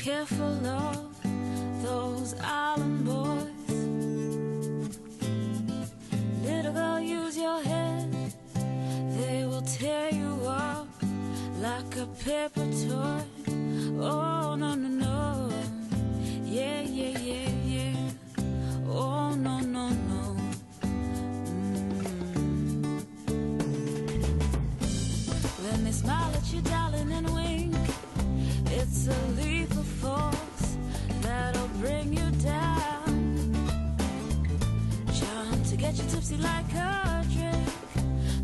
careful of those island boys. Little girl, use your head. They will tear you up like a paper toy. Oh, no, no, no. Yeah, yeah, yeah, yeah. Oh, no, no, no. When they smile at you, darling, and wink, it's a lethal force that'll bring you down. Charmed to get you tipsy like a drink.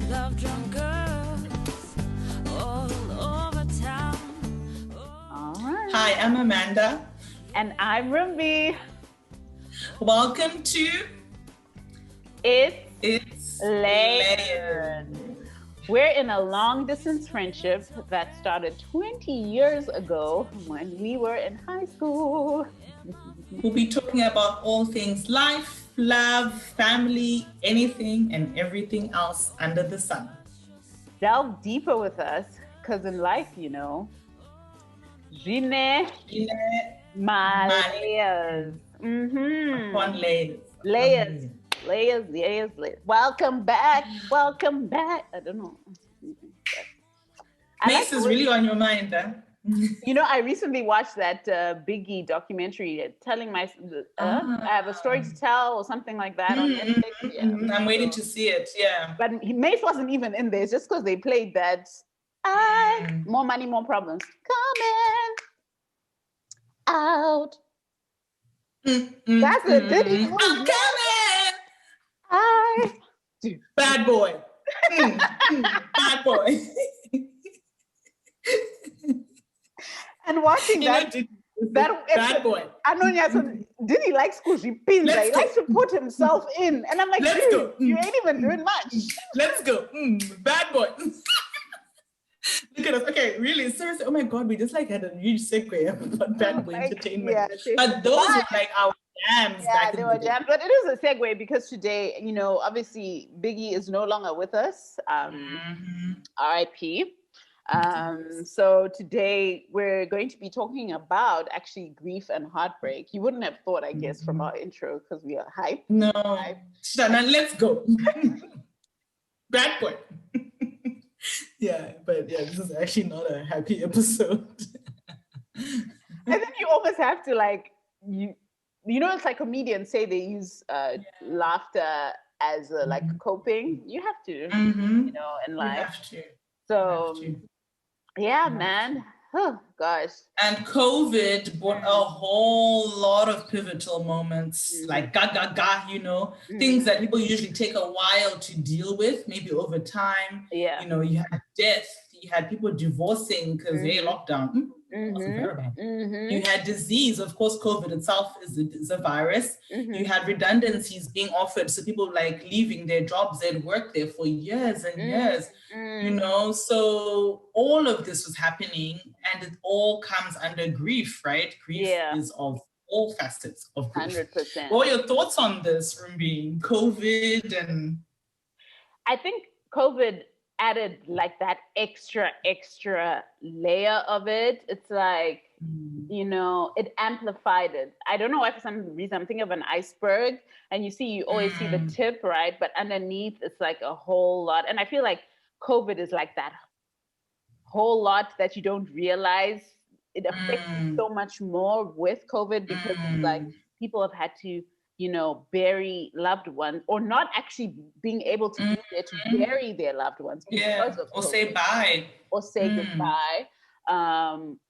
Love drunk girls all over town. All right. Hi, I'm Amanda. And I'm Rumbi. Welcome to It's Layers. We're in a long-distance friendship that started 20 years ago when we were in high school. We'll be talking about all things life, love, family, anything and everything else under the sun. Delve deeper with us, because in life, you know, zvinemalayers. Upon layers. Layers. Welcome back. I don't know. Mace is really on your mind, huh? You know, I recently watched that Biggie documentary telling I have a story to tell or something like that on Netflix. Yeah. I'm waiting to see it, yeah. But Mace wasn't even in there. It's just because they played that. More money, more problems. Coming out. That's a Diddy movie. I'm coming! Dude. Bad boy. Bad boy. And watching that bad boy. I know did he like Squishy Pinza? He likes to put himself in. And I'm like, dude, you ain't even doing much. Let's go. Bad boy. Look at us. Okay, really, seriously. Oh my God, we just like had a huge segue about bad boy entertainment. Yeah, but those were like our jams. Yeah, they were jams. But it is a segue because today, you know, obviously Biggie is no longer with us. R.I.P. So today we're going to be talking about actually grief and heartbreak. You wouldn't have thought, I guess, from our intro because we are hype. No. Hype. Now let's go. Bad boy. Yeah, but yeah, this is actually not a happy episode. I think you almost have to you know, it's like comedians say they use laughter as like coping. You have to, you know, in life. You have to. So, yeah, man. Oh, gosh. And COVID brought a whole lot of pivotal moments, like you know, things that people usually take a while to deal with, maybe over time. Yeah. You know, you had death, you had people divorcing because they lockdown. You had disease. Of course, COVID itself is a virus. You had redundancies being offered. So people like leaving their jobs, they'd worked there for years and years, you know. So all of this was happening and it all comes under grief, right? Grief is of all facets of grief. 100%. What are your thoughts on this, Rumbi? COVID and... I think COVID added like that extra layer of it. It's like, you know, it amplified it. I don't know why, for some reason I'm thinking of an iceberg and you always see the tip, right? But underneath it's like a whole lot. And I feel like COVID is like that whole lot that you don't realize. It affects you so much more with COVID because it's like people have had to, you know, bury loved ones or not actually being able to be there to bury their loved ones because of or COVID. say bye. Or say goodbye.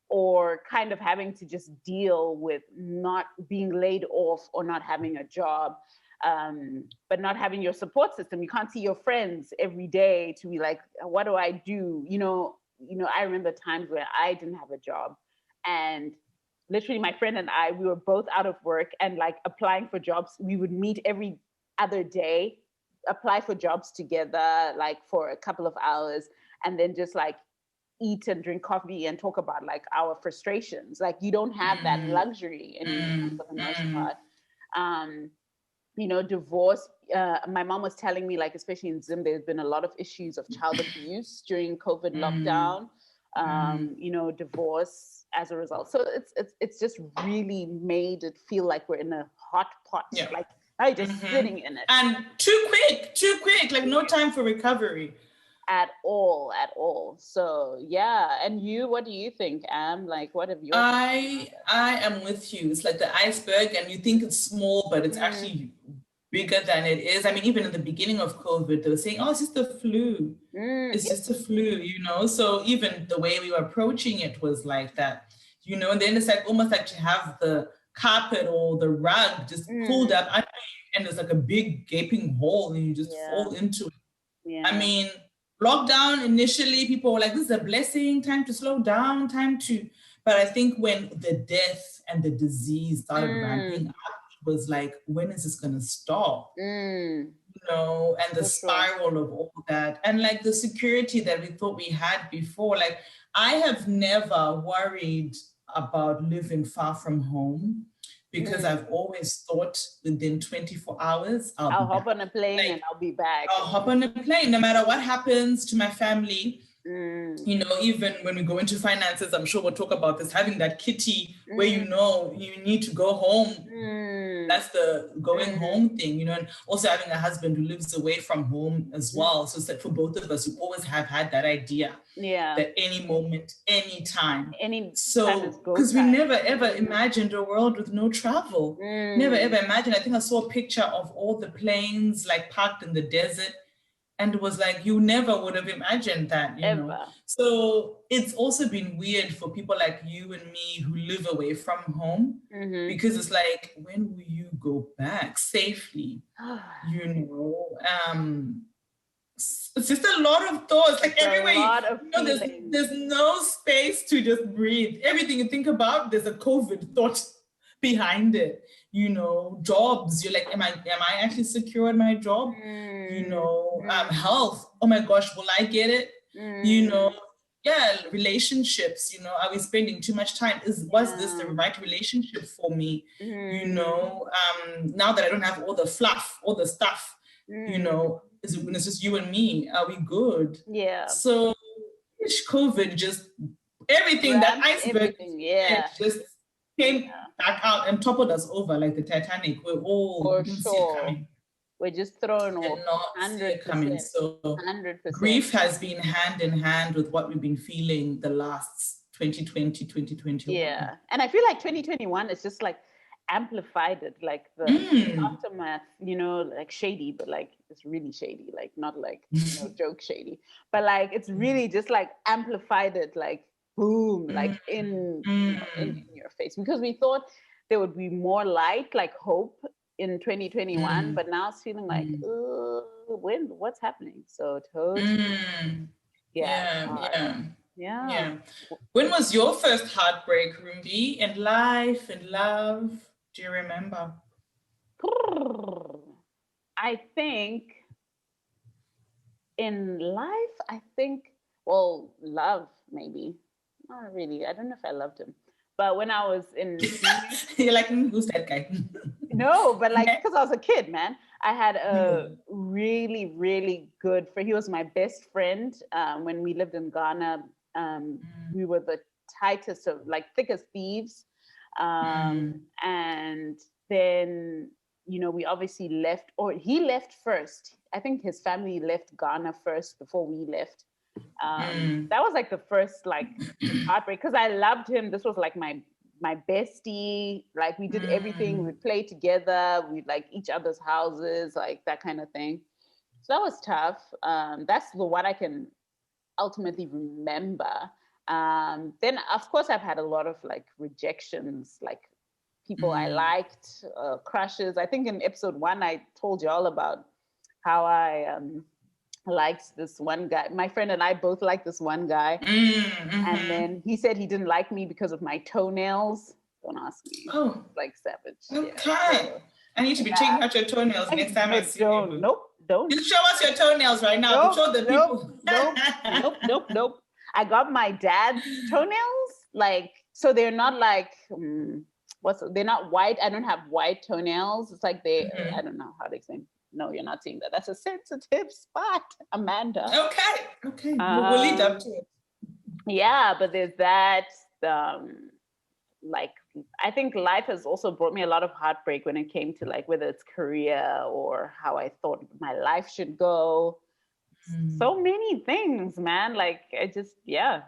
Or kind of having to just deal with not being laid off or not having a job, but not having your support system. You can't see your friends every day to be like, what do I do? You know, I remember times where I didn't have a job and literally my friend and I, we were both out of work and like applying for jobs. We would meet every other day, apply for jobs together, like for a couple of hours, and then just like eat and drink coffee and talk about like our frustrations. Like you don't have that luxury anymore for the most part. You know, divorce. My mom was telling me, like, especially in Zim, there's been a lot of issues of child abuse during COVID lockdown. divorce as a result. So it's just really made it feel like we're in a hot pot, like I just sitting in it. And too quick, like no time for recovery. At all. So yeah, and you, what do you think, Am? Like, what have you? I am with you. It's like the iceberg, and you think it's small, but it's actually bigger than it is. I mean, even in the beginning of COVID, they were saying, "Oh, it's just the flu. It's just a flu," So even the way we were approaching it was like that, And then it's like almost like to have the carpet or the rug just pulled up under you, and there's like a big gaping hole, and you just fall into it. Yeah. I mean, lockdown initially, people were like, "This is a blessing. Time to slow down. But I think when the death and the disease started ramping up, was like, when is this going to stop? And the spiral of all that, and like the security that we thought we had before. Like, I have never worried about living far from home because I've always thought within 24 hours, I'll hop on a plane and I'll be back. I'll hop on a plane no matter what happens to my family. Even when we go into finances, I'm sure we'll talk about this, having that kitty where you need to go home. That's the going home thing, and also having a husband who lives away from home as well. So it's like for both of us, we always have had that idea that any moment, any time. Because we never ever imagined a world with no travel. Never ever imagined. I think I saw a picture of all the planes like parked in the desert. And it was like, you never would have imagined that, know. So it's also been weird for people like you and me who live away from home, because it's like, when will you go back safely? It's just a lot of thoughts, like everywhere. There's no space to just breathe. Everything you think about, there's a COVID thought behind it. Jobs, you're like, am I actually secure in my job? Health, oh my gosh, will I get it? Relationships, are we spending too much time? Was this the right relationship for me? Now that I don't have all the fluff, all the stuff, when it's just you and me, are we good? So COVID just everything, that iceberg just came back out and toppled us over like the Titanic. We're all coming. We're just thrown off. 100%. So 100%. Grief has been hand in hand with what we've been feeling the last 2020, 2021. Yeah. And I feel like 2021 is just like amplified it, like the aftermath, like shady, but like it's really shady, like not like joke shady, but like it's really just like amplified it, like boom, like in your face, because we thought there would be more light, like hope in 2021, but now it's feeling like what's happening? So totally yeah. When was your first heartbreak, Rumbi? In life, in love, do you remember? I think in life, love, maybe. Not really. I don't know if I loved him. But when I was in... You're like, who's that guy? No, but like, because I was a kid, man. I had a really, really good friend. He was my best friend when we lived in Ghana. We were the tightest of, like, thick as thieves. And then, we obviously left, or he left first. I think his family left Ghana first before we left. That was like the first like heartbreak, because I loved him. This was like my bestie. Like, we did everything. We'd play together. We'd like each other's houses, like that kind of thing. So that was tough. That's the one I can ultimately remember. Then of course I've had a lot of like rejections, like people I liked, crushes. I think in episode 1 I told you all about how I liked this one guy. My friend and I both liked this one guy. And then he said he didn't like me because of my toenails. Don't ask me. Oh, like savage. Okay. So, I need to be checking out your toenails next time I see you. Don't. You show us your toenails right now. Show the people. Nope. I got my dad's toenails. Like, so they're not like, they're not white. I don't have white toenails. It's like I don't know how to explain. No, you're not seeing that. That's a sensitive spot, Amanda. Okay. We'll lead up to it. Yeah, but there's that, like, I think life has also brought me a lot of heartbreak when it came to like whether it's career or how I thought my life should go. So many things, man. Like I just, yeah,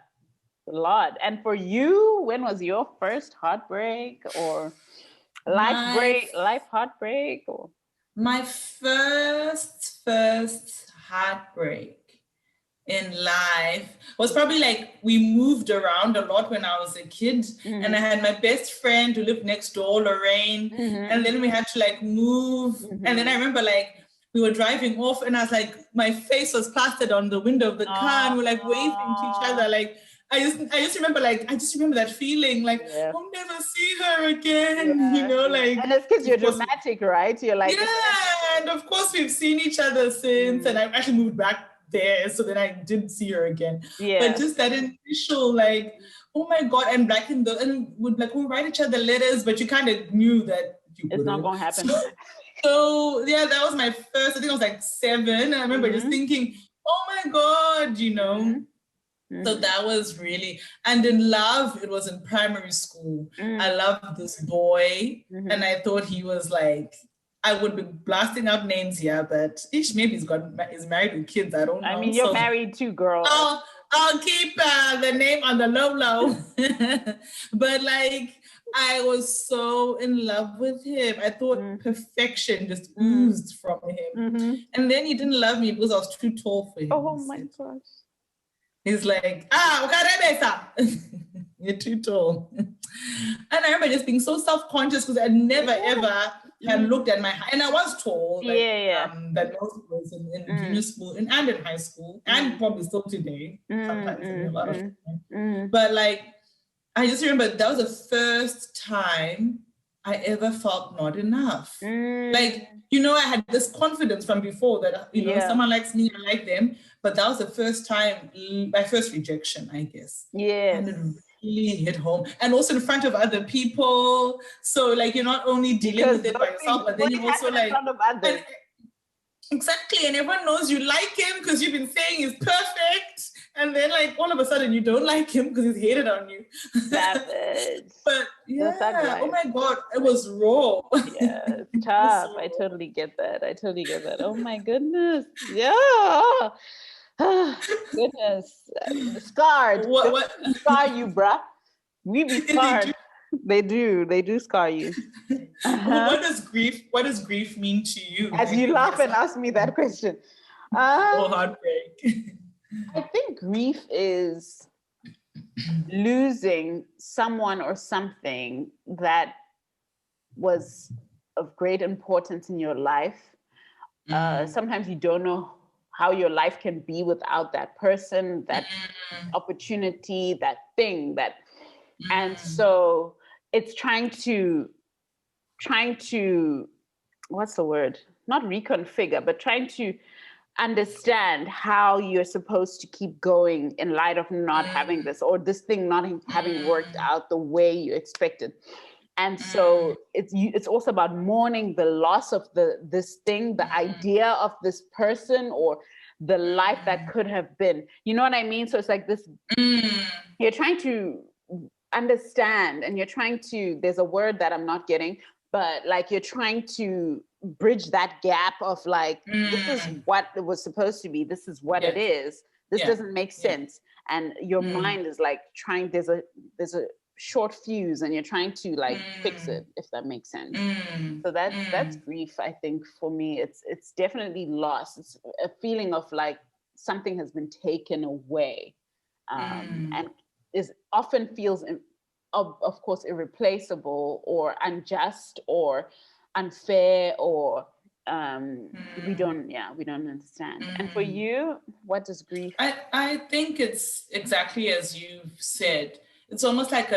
a lot. And for you, when was your first heartbreak or life heartbreak or? My first heartbreak in life was probably like we moved around a lot when I was a kid, and I had my best friend who lived next door, Lorraine, and then we had to like move, and then I remember like we were driving off, and I was like, my face was plastered on the window of the car, and we're like waving to each other, like I just remember that feeling, like I'll never see her again, you know, like. And it's because you're dramatic, right? You're like, and of course we've seen each other since, and I've actually moved back there, so then I didn't see her again. But just that initial, like, oh my God, and we'll write each other letters, but you kind of knew that it's not gonna happen. So yeah, that was my first. I think I was like 7. And I remember just thinking, oh my God, you know. So that was really, and in love, it was in primary school. I loved this boy, and I thought he was like, I would be blasting out names here, but maybe he's married with kids. I don't know. I mean, you're married too, girl. I'll keep the name on the low. But like, I was so in love with him. I thought perfection just oozed from him. And then he didn't love me because I was too tall for him. Oh my gosh. He's like, you're too tall. And I remember just being so self-conscious because I'd never ever had looked at my height. And I was tall, like, that most was in junior school and in high school, and probably still today, sometimes in a lot of time. But like, I just remember that was the first time I ever felt not enough. Like, you know, I had this confidence from before that, you know, someone likes me, I like them. But that was the first time, my first rejection, I guess. And it really hit home. And also in front of other people. So like, you're not only dealing with it by yourself, but then you also like... Exactly. And everyone knows you like him because you've been saying he's perfect. And then like all of a sudden you don't like him because he's hated on you. Savage. But yeah, oh my God, it was raw. Yeah, it's tough. I totally get that. Oh my goodness. Yeah. Goodness. Scarred. What? Scar you, bruh. We be scarred. They do scar you. What does grief mean to you? As you laugh and ask me that question. Or heartbreak. I think grief is losing someone or something that was of great importance in your life. Sometimes you don't know how your life can be without that person, that opportunity, that thing, and so it's trying to, what's the word? Not reconfigure, but trying to understand how you're supposed to keep going in light of not having this, or this thing not having worked out the way you expected. And so it's also about mourning the loss of this thing, the idea of this person, or the life that could have been. You know what I mean? So it's like this, you're trying to understand, and you're trying to, there's a word that I'm not getting, but like you're trying to bridge that gap of like, this is what it was supposed to be, this is what it is, this doesn't make sense. And your mind is like trying, there's a short fuse, and you're trying to like fix it, if that makes sense. So that's grief. I think for me, it's definitely loss. It's a feeling of like something has been taken away, and is often feels of course irreplaceable or unjust or unfair, or we don't understand. And for you, what does grief? I think it's exactly as you've said. It's almost like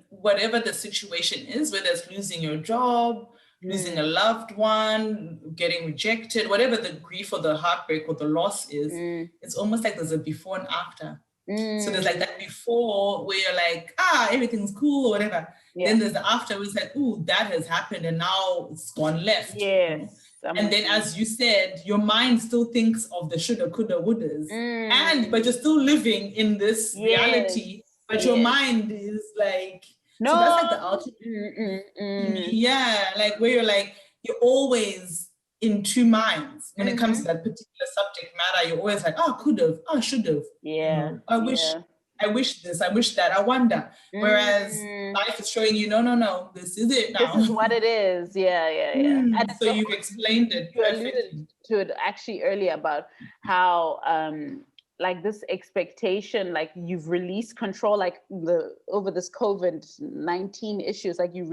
whatever the situation is, whether it's losing your job, losing a loved one, getting rejected, whatever the grief or the heartbreak or the loss is, it's almost like there's a before and after. So there's like that before where you're like, everything's cool or whatever. Then there's the after where it's like, ooh, that has happened and now it's gone left. Yes. And then, as you said, your mind still thinks of the shoulda, coulda, wouldas, but you're still living in this reality. But your mind is like, no. So that's like the ultimate. Yeah, like where you're always in two minds when it comes to that particular subject matter. You're always like, oh, could have, oh, should have. Yeah. I wish this, I wish that, I wonder. Whereas life is showing you, no, this is it now. This is what it is. Yeah. And so you've explained it perfectly. You alluded to it actually earlier about how like this expectation, like you've released control, like over this COVID-19 issues, like you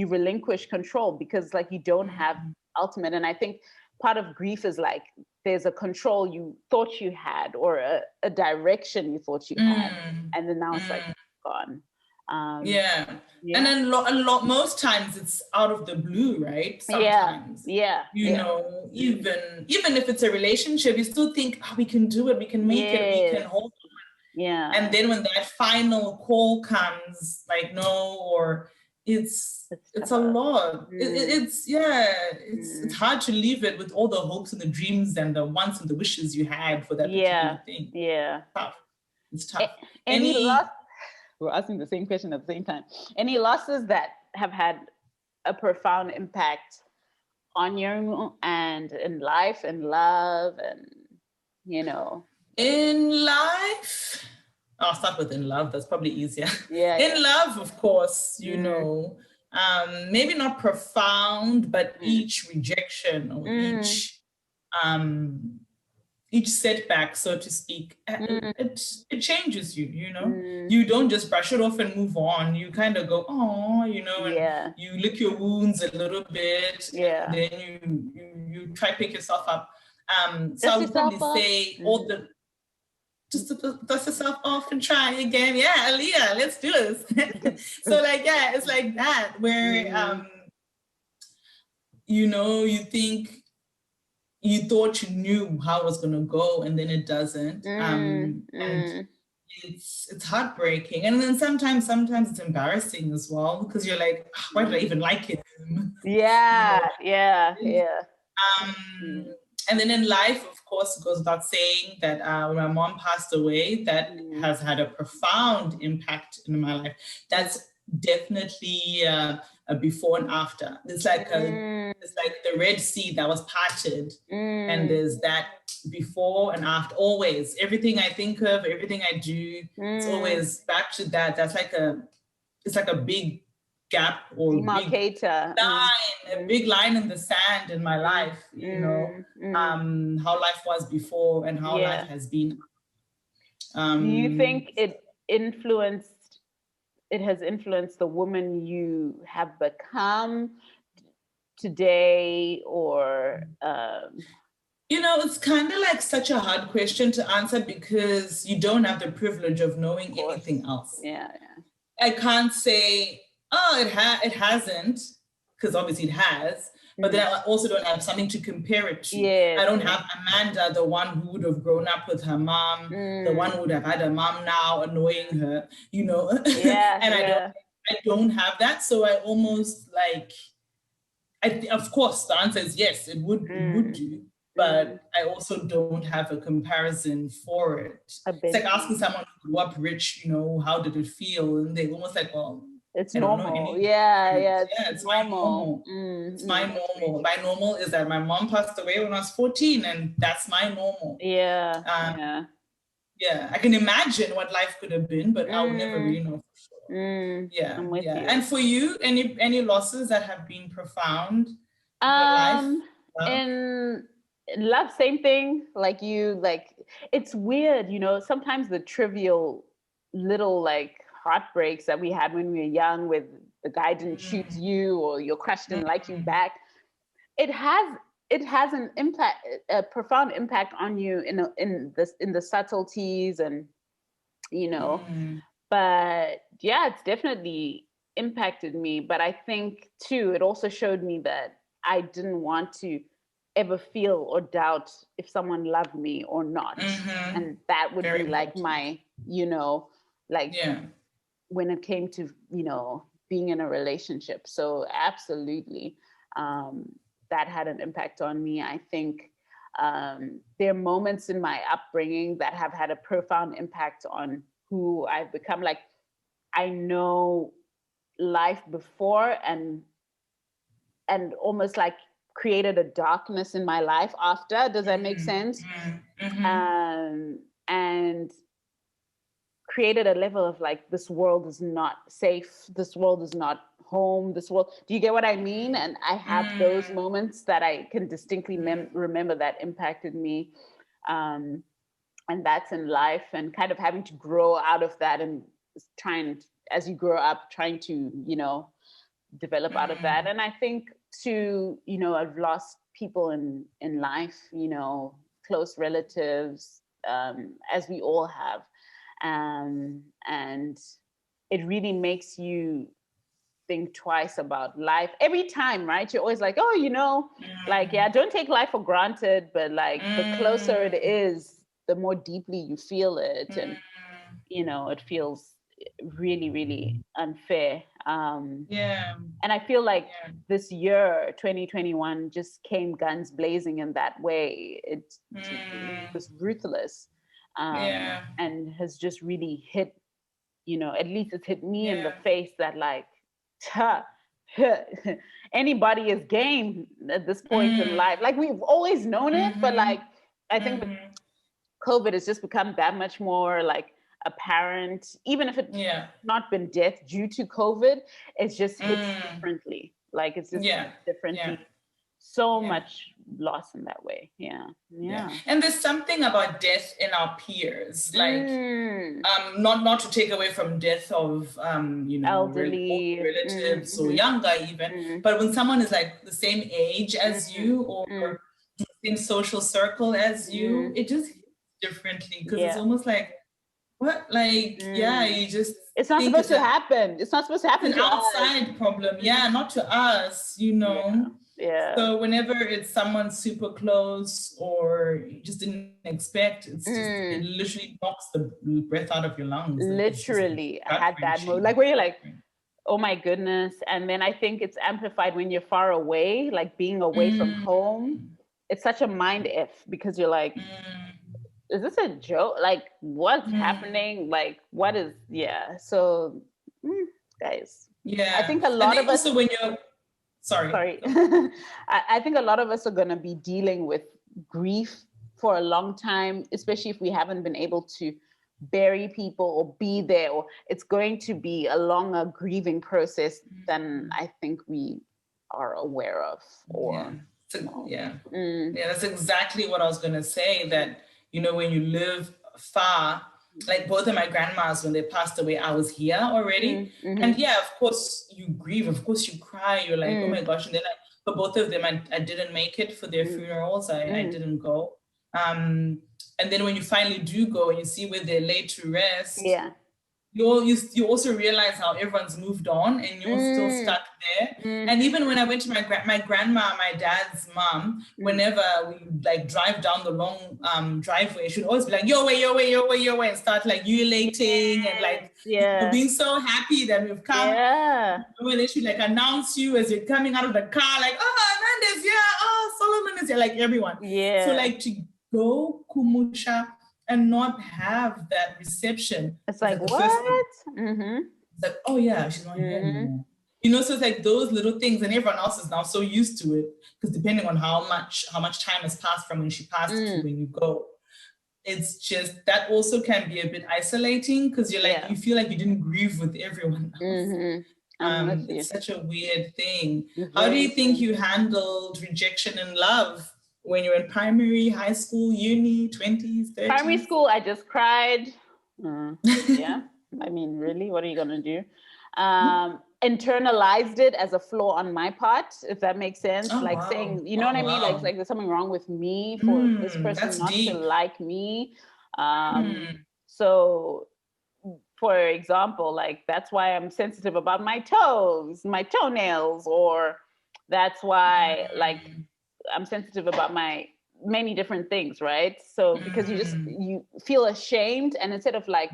relinquish control because like you don't have ultimate. And I think part of grief is like there's a control you thought you had or a direction you thought you had, and then now it's like gone. And then a lot most times it's out of the blue, right? Sometimes you know, even if it's a relationship, you still think, oh, we can do it, we can make it, we can hold on. And then when that final call comes, like no, or it's a lot. It's hard to leave it with all the hopes and the dreams and the wants and the wishes you had for that particular thing. It's tough. We're asking the same question at the same time. Any losses that have had a profound impact on you and in life and love and, you know? In life, I'll start with in love. That's probably easier. In love, of course, you know, maybe not profound, but each rejection or each setback, so to speak, it changes you, you know. You don't just brush it off and move on. You kind of go, oh, you know, and you lick your wounds a little bit, and then you try to pick yourself up. So I would probably say all the, just to dust yourself off and try again. Yeah, Aaliyah, let's do this. So like, it's like that where, you know, you think, you thought you knew how it was going to go and then it doesn't. And it's heartbreaking. And then sometimes it's embarrassing as well because you're like, oh, why did I even like him? And then in life, of course, it goes without saying that when my mom passed away, that has had a profound impact in my life. That's definitely a before and after. It's like the Red Sea that was parted, and there's that before and after. Always, everything I think of, everything I do, it's always back to that. That's like a big gap or demarcator, a big line in the sand in my life. You know, how life was before and how life has been. Do you think it has influenced the woman you have become today, or you know, it's kind of like such a hard question to answer because you don't have the privilege of knowing anything else. I can't say, oh, it hasn't, because obviously it has, but then I also don't have something to compare it to. I don't have Amanda, the one who would have grown up with her mom, the one who would have had a mom now annoying her, you know. I don't have that. So I almost like, of course, the answer is yes, it would do. But I also don't have a comparison for it. It's like asking someone who grew up rich, you know, how did it feel? And they're almost like, well, it's normal. It's my normal. It's my normal. My normal is that my mom passed away when I was 14, and that's my normal. I can imagine what life could have been, but I'll never really know for sure. I'm with you. And for you, any losses that have been profound in your life? In love, same thing. Like you, like it's weird, you know. Sometimes the trivial little like heartbreaks that we had when we were young, with the guy didn't choose you or your crush didn't like you back, it has an impact, a profound impact on you in the subtleties, and you know. But it's definitely impacted me. But I think too, it also showed me that I didn't want to ever feel or doubt if someone loved me or not. And that would be like my, you know, like when it came to, you know, being in a relationship. So absolutely. that had an impact on me. I think there are moments in my upbringing that have had a profound impact on who I've become. Like, I know life before and almost like created a darkness in my life after. Does that make sense? And created a level of like, this world is not safe, this world is not home, this world, do you get what I mean? And I have those moments that I can distinctly remember that impacted me, and that's in life, and kind of having to grow out of that, and trying, as you grow up, trying to, you know, develop out of that. And I think too, you know, I've lost people in life, you know, close relatives, as we all have. And it really makes you think twice about life every time, right? You're always like, oh, you know, like, yeah, don't take life for granted, but like the closer it is, the more deeply you feel it. And, you know, it feels really, really unfair. And I feel like this year, 2021, just came guns blazing in that way. It was ruthless. And has just really hit, you know, at least it's hit me in the face that like, anybody is game at this point in life. Like, we've always known it, but like, I think COVID has just become that much more like apparent, even if it's not been death due to COVID, it's just hits differently. Like, it's just hits differently. So much loss in that way. And there's something about death in our peers, like not to take away from death of you know, elderly relatives or younger even, but when someone is like the same age as you or the same social circle as you, it just hits differently, because it's almost like, what, like you just, it's not supposed to happen. It's not supposed to happen. It's an outside problem, not to us, you know. So whenever it's someone super close or you just didn't expect, it's just, it literally knocks the breath out of your lungs. Literally, I had that mode, like, where you're like, oh my goodness. And then I think it's amplified when you're far away, like being away from home. It's such a mind F, because you're like, is this a joke? Like, what's happening? Like, what is, so guys, I think a lot of us, also when you're, sorry. I think a lot of us are going to be dealing with grief for a long time, especially if we haven't been able to bury people or be there, or it's going to be a longer grieving process than I think we are aware of. Or that's exactly what I was going to say, that, you know, when you live far, like both of my grandmas, when they passed away, I was here already. And of course you grieve, of course you cry, you're like, oh my gosh. And then for both of them, I didn't make it for their funerals. I didn't go. And then when you finally do go and you see where they're laid to rest, you also realize how everyone's moved on and you're still stuck there. And even when I went to my grandma, my dad's mom, whenever we like drive down the long driveway, she'd always be like, your way, and start like ululating and like being so happy that we've come. And then she'd like announce you as you're coming out of the car, like, oh, Hernandez, Solomon is here, like everyone. So like to go Kumusha and not have that reception. It's like, what? It's like, oh yeah, she's not here anymore. You know, so it's like those little things, and everyone else is now so used to it, because depending on how much time has passed from when she passed to when you go, it's just, that also can be a bit isolating, because you're like, you feel like you didn't grieve with everyone else. It's such a weird thing. How do you think you handled rejection in love when you're in primary, high school, uni, 20s, 30s? Primary school, I just cried. I mean, really, what are you gonna do? Internalized it as a flaw on my part, if that makes sense. Saying, you know what I mean? Like there's something wrong with me for this person not to like me. So, for example, like, that's why I'm sensitive about my toes, my toenails, or that's why like I'm sensitive about my many different things, right? So because you feel ashamed, and instead of like,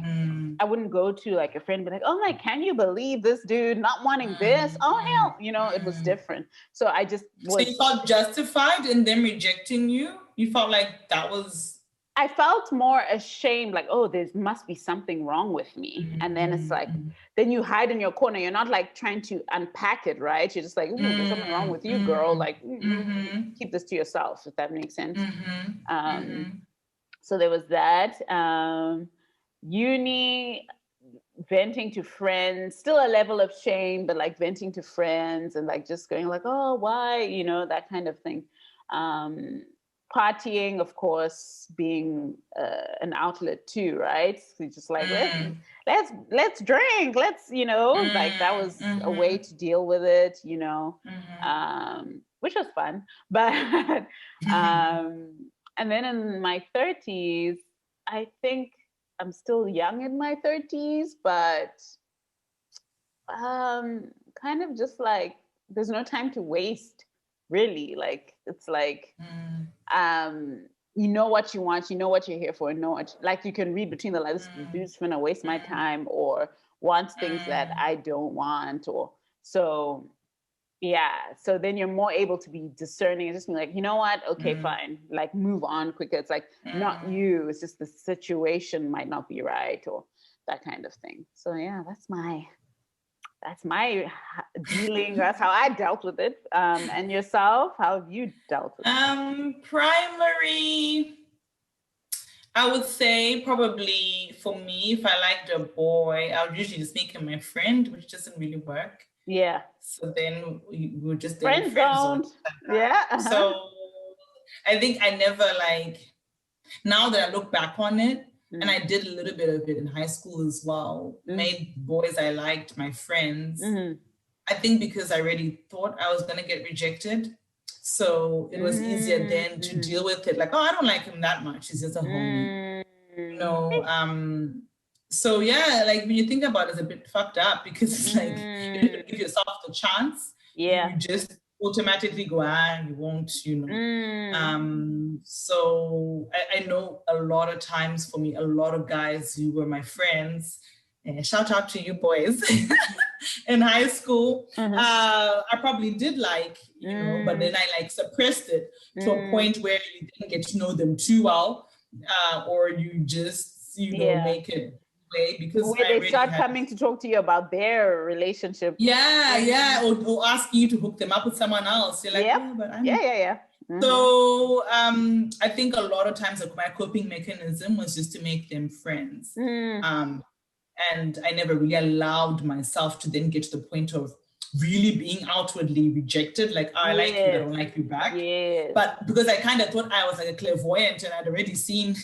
I wouldn't go to like a friend and be like, oh my, can you believe this dude not wanting this? Oh hell, it was different. So I just was. So you felt justified in them rejecting you? You felt like that was. I felt more ashamed, like, oh, there must be something wrong with me. And then it's like, then you hide in your corner. You're not like trying to unpack it, right? You're just like, ooh, there's something wrong with you, girl. Like, keep this to yourself, if that makes sense. So there was that. Uni, venting to friends, still a level of shame, but like venting to friends and like just going like, oh, why? That kind of thing. Partying, of course, being an outlet too, right? So just like let's drink, let's like that was a way to deal with it, which was fun. But and then in my 30s, I think I'm still young in my 30s, but kind of just like there's no time to waste. Really, like it's like you know what you want, you know what you're here for, like you can read between the lines. This dude's gonna waste my time or wants things that I don't want, or so then you're more able to be discerning and just be like, you know what, okay, fine, like move on quicker. It's like not you, it's just the situation might not be right, or that kind of thing. So yeah, that's my dealing. That's how I dealt with it. And yourself, how have you dealt with it? Primary, I would say probably for me, if I liked a boy, I would usually just make him my friend, which doesn't really work. Yeah. So then we were just friend zone. Yeah. So I think I never now that I look back on it, and I did a little bit of it in high school as well, made boys I liked my friends. I think because I really thought I was going to get rejected. So it was easier then to deal with it. Like, oh, I don't like him that much. He's just a homie. So yeah, like when you think about it, it's a bit fucked up because it's like you didn't give yourself the chance. Yeah. You just automatically go, you won't, So I know a lot of times for me, a lot of guys who were my friends, and shout out to you boys in high school. I probably did but then I suppressed it to a point where you didn't get to know them too well, or you just, make it play because where they start coming to talk to you about their relationship. Or asking you to hook them up with someone else. You're like, but I'm So I think a lot of times my coping mechanism was just to make them friends. And I never really allowed myself to then get to the point of really being outwardly rejected, like, I like you, I don't like you back. But because I kind of thought I was like a clairvoyant and I'd already seen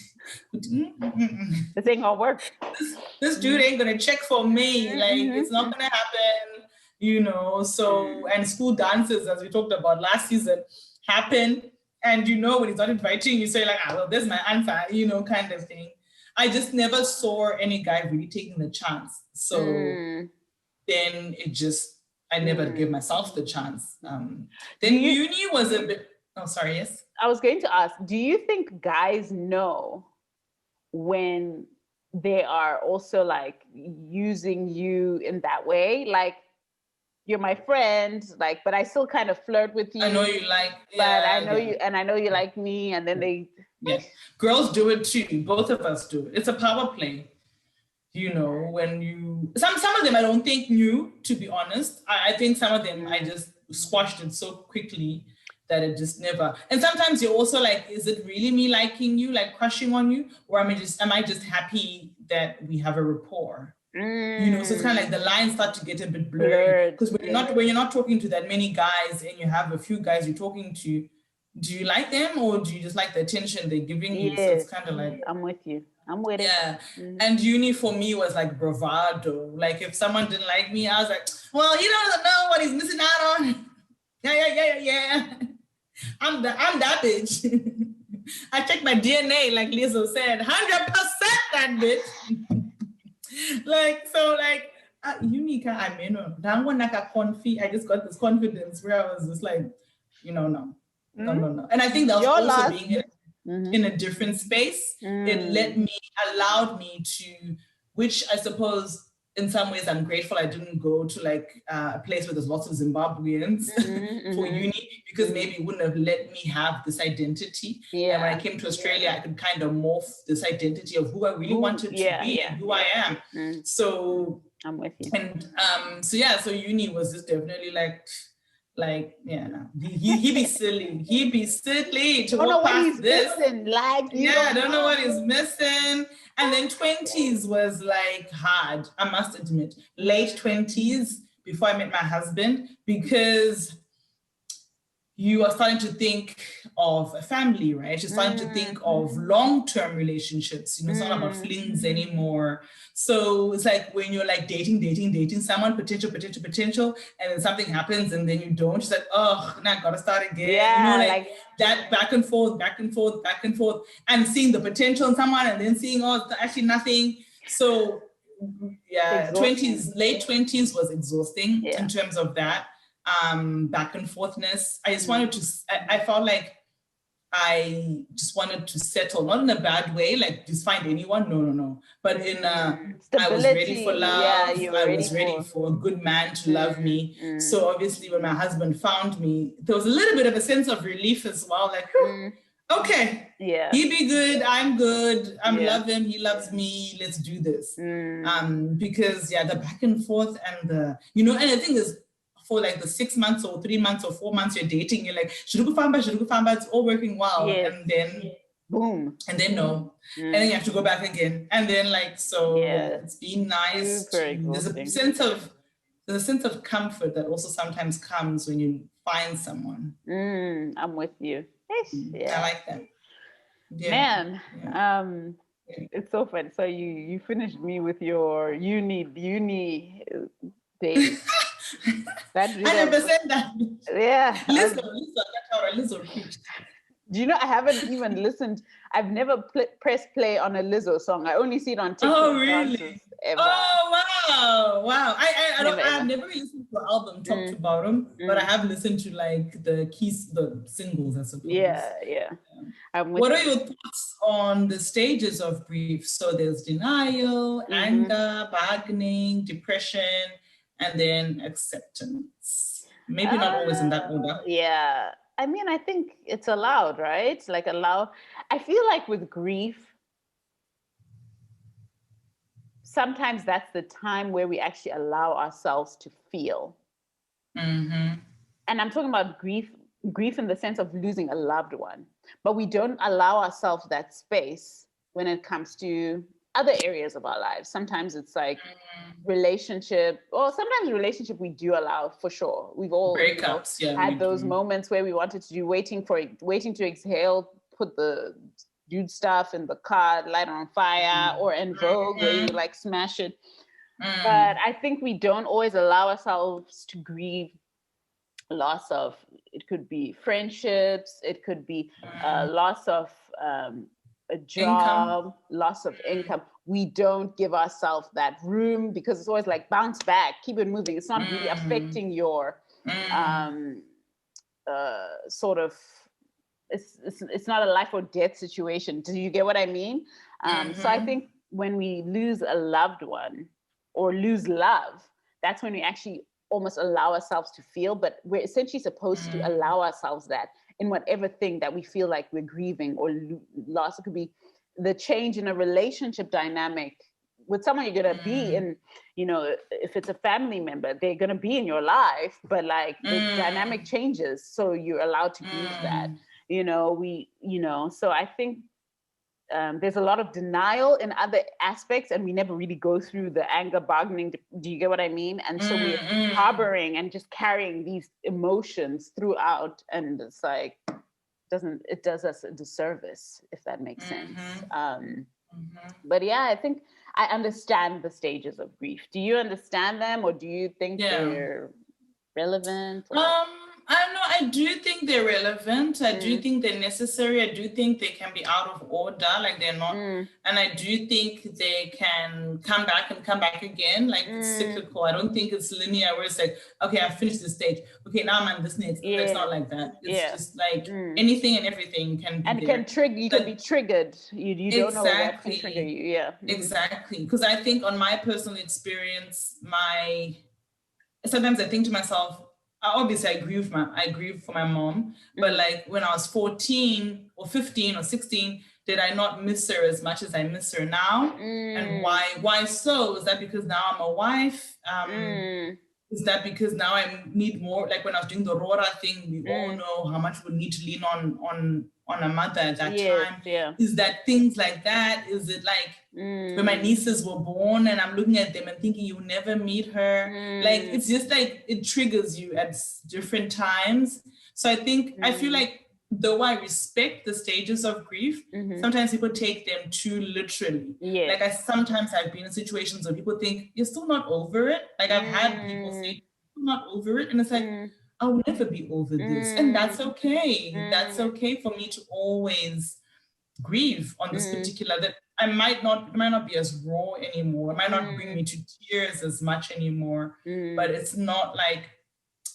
this ain't gonna work. This dude ain't gonna check for me. It's not gonna happen, So, and school dances, as we talked about last season, happen. And when he's not inviting you, say like, well, there's my answer, kind of thing. I just never saw any guy really taking the chance. So then I never gave myself the chance. Then uni was a bit, sorry, yes? I was going to ask, do you think guys know when they are also like using you in that way? Like, you're my friend, but I still kind of flirt with you. I know you like, but I know you, and I know you like me, and then they... Yeah, girls do it too. Both of us do it. It's a power play. When you... Some of them I don't think knew, to be honest. I think some of them I just squashed it so quickly that it just never... And sometimes you're also like, is it really me liking you, like crushing on you? Or am I just happy that we have a rapport? So it's kind of like the lines start to get a bit blurry. Because when you're not talking to that many guys and you have a few guys you're talking to, do you like them or do you just like the attention they're giving you? So it's kind of like... I'm with you. I'm with it. Yeah. And uni for me was like bravado. Like if someone didn't like me, I was like, well, he doesn't know what he's missing out on. Yeah. I'm that bitch. I checked my DNA, like Lizzo said, 100% that bitch. Unica, I just got this confidence where I was just like, no. And I think that was also being in a different space. It allowed me to, which I suppose in some ways I'm grateful I didn't go to like a place where there's lots of Zimbabweans for uni, because maybe it wouldn't have let me have this identity. And when I came to Australia, I could kind of morph this identity of who I really wanted to be and who I am. So I'm with you. And so uni was just definitely he be silly to walk past this. Missing, I don't know what he's missing. And then 20s was like hard, I must admit. Late 20s before I met my husband, because you are starting to think of a family, right? You're starting to think of long-term relationships. You know, it's not about flings anymore. So it's like when you're like dating someone, potential, and then something happens and then you don't. It's like, oh, now I gotta start again. Yeah, you know, like that back and forth, and seeing the potential in someone and then seeing, oh, it's actually nothing. So yeah, late 20s was exhausting in terms of that. Back and forthness. I just wanted to, I felt like I just wanted to settle, not in a bad way, like just find anyone, no. But in I was ready for love. I was ready for a good man to love me. So obviously when my husband found me, there was a little bit of a sense of relief as well, like, okay, he be good, I'm good, love him, he loves me, let's do this. Because the back and forth and the, and the thing is, for like the 6 months or 3 months or 4 months you're dating, you're like, Shurukufamba, it's all working well. And then boom. And then no. And then you have to go back again. And then it's been nice. There's a sense of comfort that also sometimes comes when you find someone. I'm with you. I like that. Man, it's so fun. So you finished me with your uni days. I never said that. Yeah. Lizzo. Do you know, I haven't even listened. I've never pressed play on a Lizzo song. I only see it on TikTok. Oh, really? Ever. Oh, wow. I've never listened to the album top to bottom, but I have listened to like the singles, I suppose. Yeah. What are your thoughts on the stages of grief? So there's denial, anger, bargaining, depression, and then acceptance. Maybe not always in that order. Yeah. I mean, I think it's allowed, right? I feel like with grief, sometimes that's the time where we actually allow ourselves to feel. And I'm talking about grief in the sense of losing a loved one, but we don't allow ourselves that space when it comes to other areas of our lives. Sometimes it's like relationship, or sometimes relationship we do allow, for sure. We've all breakups, had those moments where we wanted to do waiting to exhale, put the dude stuff in the car, light on fire, or in Vogue where you like smash it. But I think we don't always allow ourselves to grieve loss of, it could be friendships, it could be loss of a job, loss of income. We don't give ourselves that room because it's always like bounce back, keep it moving. It's not really affecting your sort of, it's not a life or death situation. Do you get what I mean? So I think when we lose a loved one or lose love, that's when we actually almost allow ourselves to feel, but we're essentially supposed to allow ourselves that in whatever thing that we feel like we're grieving or loss. It could be the change in a relationship dynamic with someone you're going to be in, if it's a family member, they're going to be in your life, but like the dynamic changes. So you're allowed to grieve that, so I think there's a lot of denial in other aspects, and we never really go through the anger, bargaining. Do you get what I mean? And so we're harboring and just carrying these emotions throughout, and it's like it does us a disservice, if that makes sense. But yeah, I think I understand the stages of grief. Do you understand them, or do you think they're relevant? I do think they're relevant. I do think they're necessary. I do think they can be out of order, like they're not. And I do think they can come back again. Like it's cyclical. I don't think it's linear where it's like, okay, I finished this stage. Okay, now I'm on this next. It's not like that. It's just like anything and everything can be there. Can trigger. You can be triggered. You don't know what can trigger you. Yeah. Exactly. Because I think on my personal experience, sometimes I think to myself, obviously I grieve for my mom, but like when I was 14 or 15 or 16, did I not miss her as much as I miss her now? And why so? Is that because now I'm a wife? Is that because now I need more? Like when I was doing the Rora thing, we all know how much we need to lean on a mother at that time. Yeah. Is that things like that? Is it like when my nieces were born and I'm looking at them and thinking you'll never meet her? Like it's just like it triggers you at different times. So I think I feel like though I respect the stages of grief, sometimes people take them too literally. Like I've been in situations where people think you're still not over it. Like I've had people say you're not over it, and it's like I will never be over this, and that's okay. That's okay for me to always grieve on this particular. That it might not be as raw anymore. It might not bring me to tears as much anymore. But it's not like.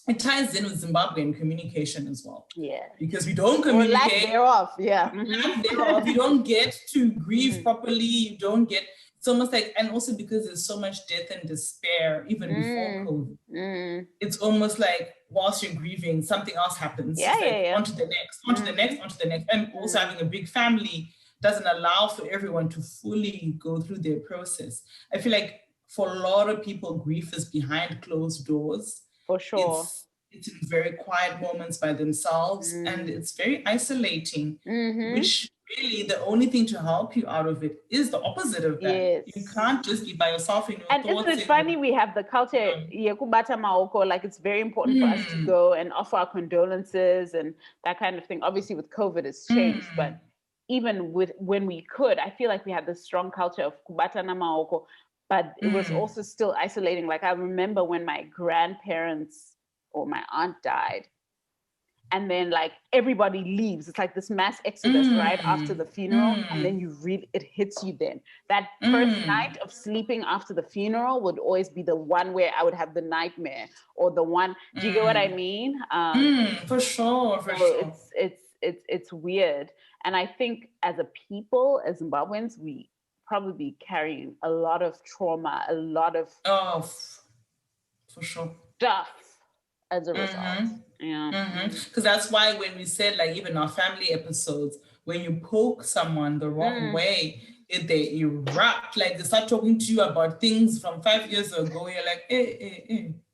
It ties in with Zimbabwean communication as well. Yeah. Because we don't communicate. Lack thereof. Yeah. Lack thereof. You don't get to grieve properly. You don't get, it's almost like, and also because there's so much death and despair, even before COVID, it's almost like whilst you're grieving, something else happens. On to the next, on to the next, on to the next. And also having a big family doesn't allow for everyone to fully go through their process. I feel like for a lot of people, grief is behind closed doors. For sure. It's in very quiet moments by themselves, and it's very isolating, which really the only thing to help you out of it is the opposite of that. You can't just be by yourself in your thoughts. And isn't it funny, we have the culture, Kubata Maoko, like it's very important for us to go and offer our condolences and that kind of thing. Obviously with COVID it's changed, but even when we could, I feel like we had this strong culture of Kubata na Maoko, but it was also still isolating. Like I remember when my grandparents or my aunt died, and then like everybody leaves. It's like this mass exodus right after the funeral, and then it hits you then. That first night of sleeping after the funeral would always be the one where I would have the nightmare, or the one, do you get what I mean? For sure. It's weird. And I think as a people, as Zimbabweans, we probably be carrying a lot of trauma, a lot of for sure stuff as a result. Because that's why when we said, like, even our family episodes, when you poke someone the wrong way, they erupt. Like they start talking to you about things from 5 years ago. You're like,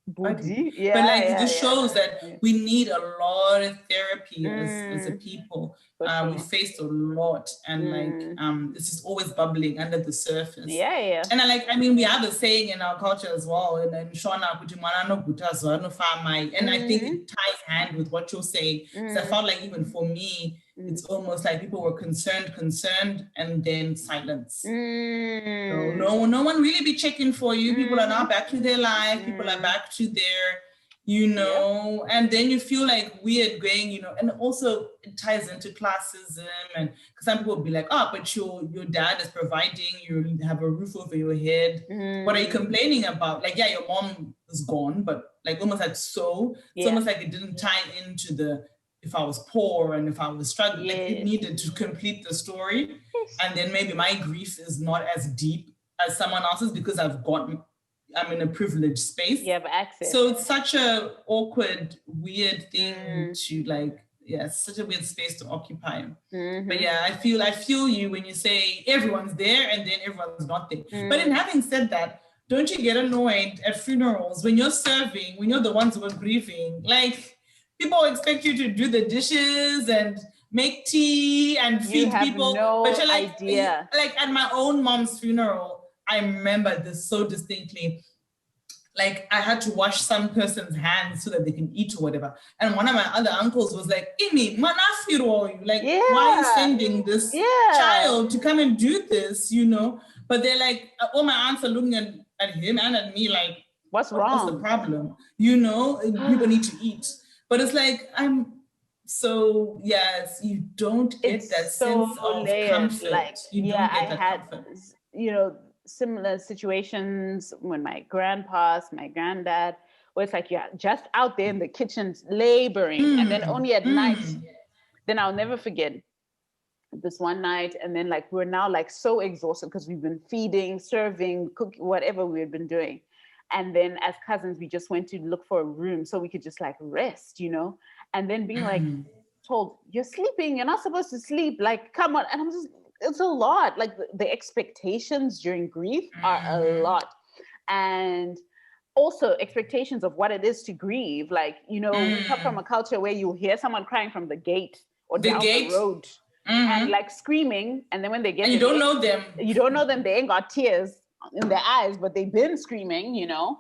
Booty. This shows that we need a lot of therapy as a people. We faced a lot, and it's just always bubbling under the surface. And we have a saying in our culture as well, and I think it ties hand with what you're saying. So I felt like even for me, it's almost like people were concerned, and then silence. So no one really be checking for you. People are now back to their life. People are back to their, and then you feel like weird going, and also it ties into classism. And because some people will be like, but your dad is providing, you have a roof over your head. What are you complaining about? Like, your mom is gone, but like almost like it's almost like it didn't tie into the, if I was poor and if I was struggling, like it needed to complete the story. And then maybe my grief is not as deep as someone else's because I'm in a privileged space. You have access. So it's such a awkward, weird thing to it's such a weird space to occupy. But I feel you when you say everyone's there and then everyone's not there. But in having said that, don't you get annoyed at funerals when you're serving, when you're the ones who are grieving? Like, people expect you to do the dishes and make tea and feed people. But you're like, idea. Like at my own mom's funeral, I remember this so distinctly. Like I had to wash some person's hands so that they can eat or whatever. And one of my other uncles was like, Imi, manafiro, like, why are you sending this child to come and do this, But they're like, all my aunts are looking at him and at me like, what's wrong? What's the problem? People need to eat. But it's like, so yes, you don't get that sense of layered. comfort. Like, you don't get that had, comfort. You know, similar situations when my grandpa, my granddad, where it's like you're just out there in the kitchen laboring, and then only at night. Then I'll never forget this one night, and then like we're now like so exhausted because we've been feeding, serving, cooking, whatever we had been doing. And then as cousins, we just went to look for a room so we could just like rest, you know, and then being like told, you're sleeping, you're not supposed to sleep, like, come on. And I'm just, it's a lot. Like the expectations during grief are a lot. And also expectations of what it is to grieve. Like, you know, we come from a culture where you hear someone crying from the gate or down the road and like screaming. And then when they get and you don't know them. You don't know them. They ain't got tears in their eyes, but they've been screaming, you know,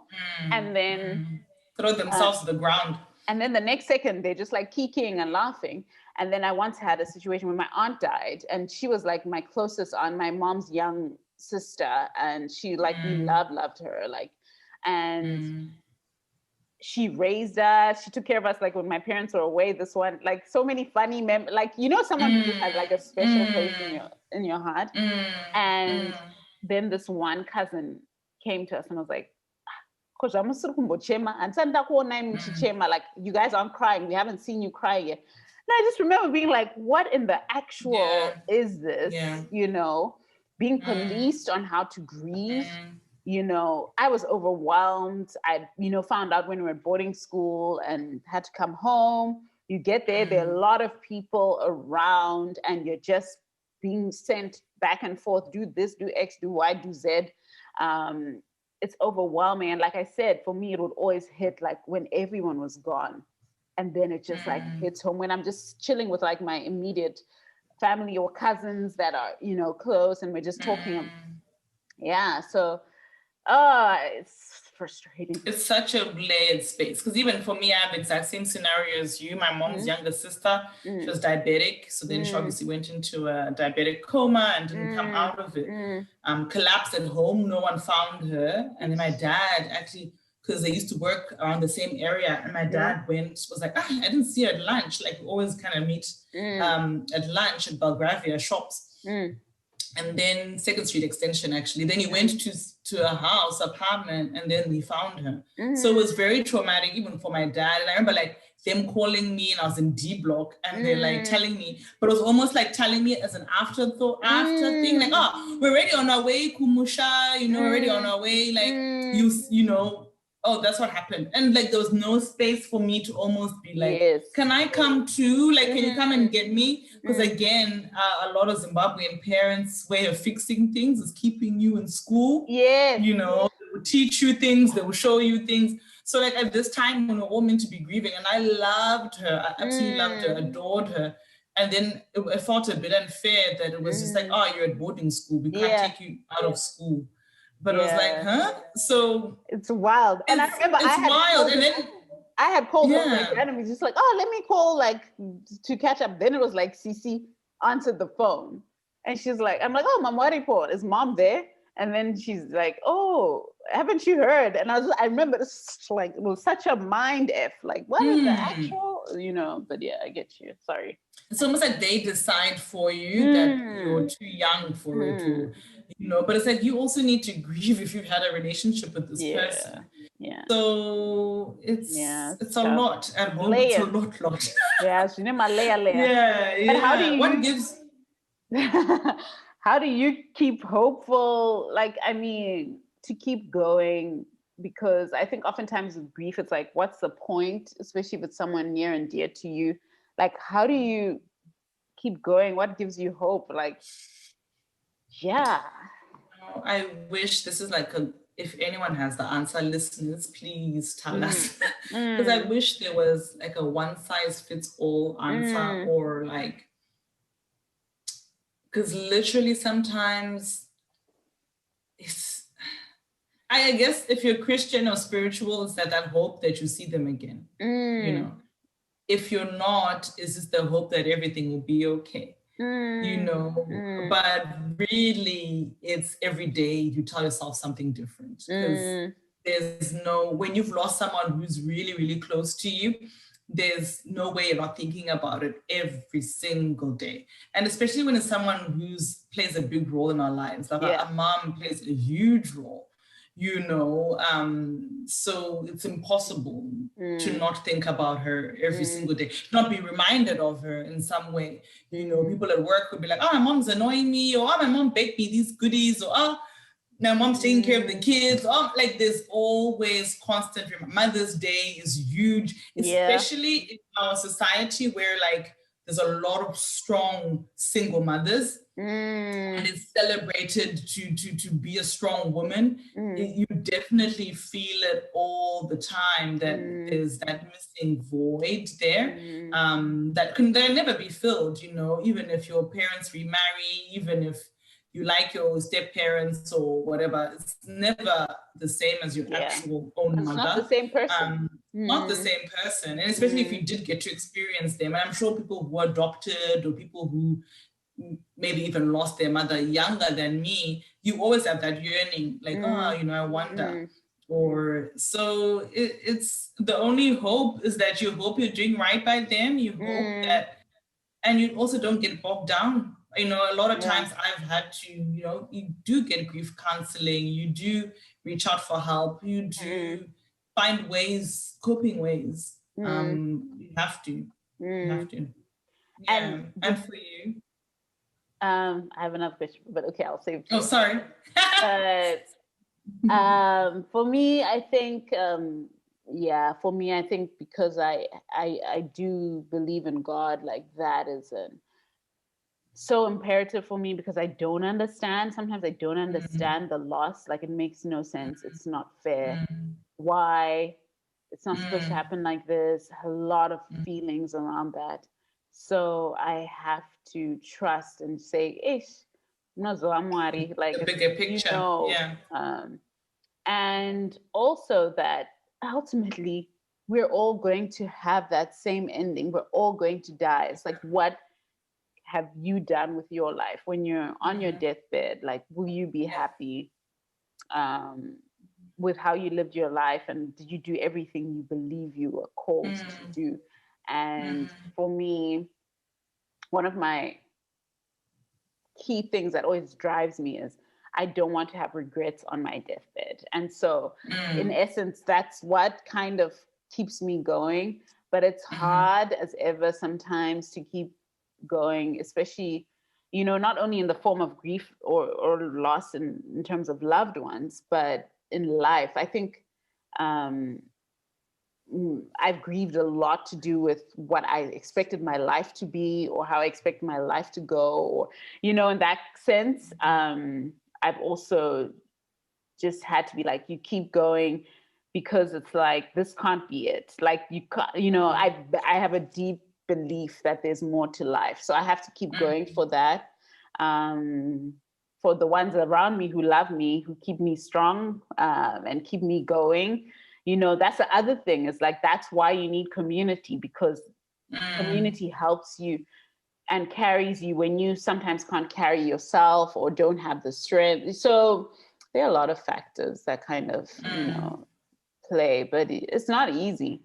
and then throw themselves to the ground. And then the next second, they're just like kikiing and laughing. And then I once had a situation where my aunt died, and she was like my closest aunt, my mom's young sister. And she like, we loved her. Like, and she raised us. She took care of us. Like when my parents were away, this one, like so many funny like, you know, someone who just has like a special place in your heart. And then this one cousin came to us and was like, like, you guys aren't crying. We haven't seen you cry yet. And I just remember being like, what in the actual is this? You know, being policed on how to grieve. You know, I was overwhelmed. I, you know, found out when we were at boarding school and had to come home. You get there, there are a lot of people around, and you're just being sent back and forth, do this, do X, do Y, do Z. It's overwhelming. And like I said, for me, it would always hit like when everyone was gone. And then it just like hits home when I'm just chilling with like my immediate family or cousins that are, you know, close, and we're just talking. Yeah. So, it's frustrating. It's such a layered space, because even for me, I have the exact same scenario as you. My mom's younger sister, she was diabetic, so then she obviously went into a diabetic coma and didn't come out of it. Collapsed at home, no one found her. And then my dad actually, because they used to work around the same area, and my dad was like, I didn't see her at lunch. Like, we always kind of meet at lunch at Belgravia shops. And then 2nd Street Extension, actually. Then he went to a house, apartment, and then we found her. So it was very traumatic, even for my dad. And I remember like them calling me, and I was in D block, and they're like telling me, but it was almost like telling me as an after thing, like, oh, we're already on our way, Kumusha, you know, we're already on our way, like, you know, oh, that's what happened. And like, there was no space for me to almost be like, can I come too? Like, can you come and get me? Because again, a lot of Zimbabwean parents' way of fixing things is keeping you in school. You know, they will teach you things, they will show you things. So like at this time when we're all meant to be grieving, and I loved her, I absolutely loved her, adored her. And then it felt a bit unfair that it was just like, oh, you're at boarding school, we can't take you out of school. But it was like, huh? So it's wild. And I remember I had called her like randomly, just like, oh, let me call like to catch up. Then it was like Cece answered the phone, and she's like, I'm like, oh, Mama report, is mom there? And then she's like, oh, haven't you heard? And I remember it's like, it was such a mind F. Like, what is the actual, you know? But yeah, I get you. Sorry. It's almost like they decide for you that you're too young for it, or, you know, but it's like you also need to grieve if you've had a relationship with this person. So it's a lot at home. It's a lot. Yeah, zvinemalayers. Yeah. But how do you? What gives? How do you keep hopeful? Like, I mean, to keep going, because I think oftentimes with grief, it's like, what's the point? Especially with someone near and dear to you. Like, how do you keep going? What gives you hope? Like, I wish this is like if anyone has the answer, listeners, please tell us. Because I wish there was like a one-size-fits-all answer, or like, because literally sometimes I guess if you're Christian or spiritual, it's that hope that you see them again, you know. If you're not, it's just the hope that everything will be okay, you know. But really, it's every day you tell yourself something different. Because there's when you've lost someone who's really, really close to you, there's no way you're not thinking about it every single day. And especially when it's someone who plays a big role in our lives. Like a mom plays a huge role, you know, so it's impossible to not think about her every single day, not be reminded of her in some way. You know, people at work would be like, oh, my mom's annoying me, or oh, my mom baked me these goodies, or oh, now mom's taking care of the kids. Oh, like there's always constant. Mother's Day is huge, especially in our society where like there's a lot of strong single mothers, and it's celebrated to be a strong woman. You definitely feel it all the time that there's that missing void there, that can never be filled. You know, even if your parents remarry, even if you like your step parents or whatever, it's never the same as your actual own mother. Not the same person. Not the same person. And especially if you did get to experience them. And I'm sure people who are adopted or people who maybe even lost their mother younger than me, you always have that yearning, like, oh, you know, I wonder. Or so it's the only hope is that you hope you're doing right by them. You hope that, and you also don't get bogged down. You know, a lot of times I've had to, you know, you do get grief counseling, you do reach out for help, you do find ways, coping ways. You have to. You have to. Yeah. And for you? I have another question, but okay, I'll save it. Oh, sorry. For me, I think, I think because I do believe in God, like that is so imperative for me because I don't understand. Sometimes I don't understand the loss. Like it makes no sense. It's not fair. Why? It's not supposed to happen like this. A lot of feelings around that. So I have to trust and say, ish, no, like the bigger picture. You know, and also that ultimately we're all going to have that same ending. We're all going to die. It's like, what have you done with your life when you're on your deathbed? Like, will you be happy with how you lived your life? And did you do everything you believe you were called to do? And for me, one of my key things that always drives me is I don't want to have regrets on my deathbed. And so in essence, that's what kind of keeps me going. But it's hard as ever sometimes to keep going, especially, you know, not only in the form of grief or loss in terms of loved ones, but in life. I think I've grieved a lot to do with what I expected my life to be or how I expect my life to go, or, you know, in that sense. I've also just had to be like, you keep going because it's like, this can't be it. Like you can't, you know, I have a deep belief that there's more to life. So I have to keep going for that. For the ones around me who love me, who keep me strong and keep me going. You know, that's the other thing. Is like, that's why you need community, because community helps you and carries you when you sometimes can't carry yourself or don't have the strength. So there are a lot of factors that kind of, you know, play, but it's not easy.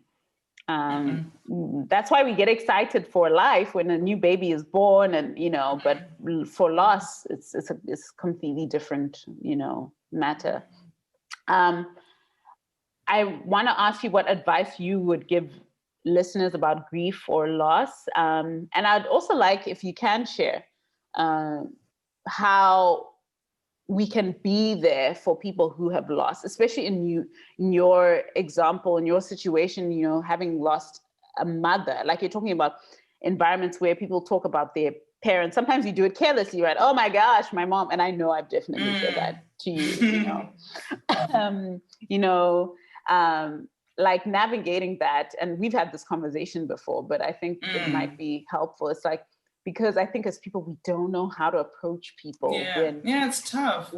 That's why we get excited for life when a new baby is born, and, you know, but for loss, it's completely different, you know, matter. I want to ask you what advice you would give listeners about grief or loss. And I'd also like, if you can share how we can be there for people who have lost, especially in your example, in your situation, you know, having lost a mother. Like, you're talking about environments where people talk about their parents. Sometimes you do it carelessly, right? Oh my gosh, my mom. And I know I've definitely said that to you, you know. Like navigating that, and we've had this conversation before, but I think it might be helpful. It's like, because I think as people, we don't know how to approach people when it's tough.